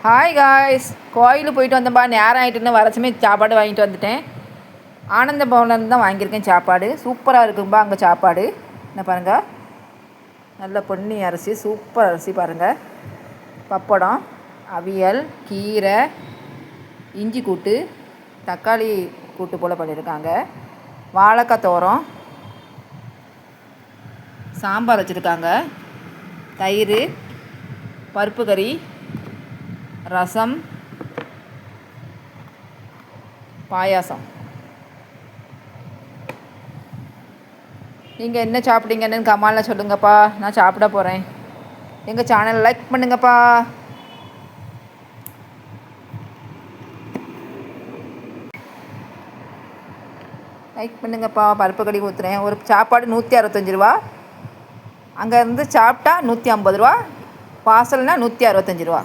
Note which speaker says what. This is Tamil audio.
Speaker 1: ஹாய் காய்ஸ், கோயிலுக்கு போயிட்டு வந்தேன்ப்பா. நேரம் ஆகிட்டுன்னு வரச்சுமே சாப்பாடு வாங்கிட்டு வந்துட்டேன். ஆனந்த பவன்லேருந்து தான் வாங்கியிருக்கேன் சாப்பாடு. சூப்பராக இருக்கும்பா அங்கே சாப்பாடு. என்ன பாருங்கள், நல்ல பொன்னி அரிசி, சூப்பர் அரிசி பாருங்கள். பப்படம், அவியல், கீரை, இஞ்சி கூட்டு, தக்காளி கூட்டு போல் பண்ணியிருக்காங்க. வாழைக்காய் தோரம், சாம்பார் வச்சுருக்காங்க, தயிர், பருப்பு கறி, ரசம், பாயாசம். நீங்கள் என்ன சாப்பிட்டீங்கன்னு கமாலில் சொல்லுங்கப்பா. நான் சாப்பிட போகிறேன். எங்கள் சேனல் லைக் பண்ணுங்கப்பா. லைக் பண்ணுங்கப்பா. பருப்பு கறி ஊற்றுறேன். ஒரு சாப்பாடு 165 ரூபா. அங்கேருந்து சாப்பிட்டா 150 ரூபா. பார்சல்னால் 165 ரூபா.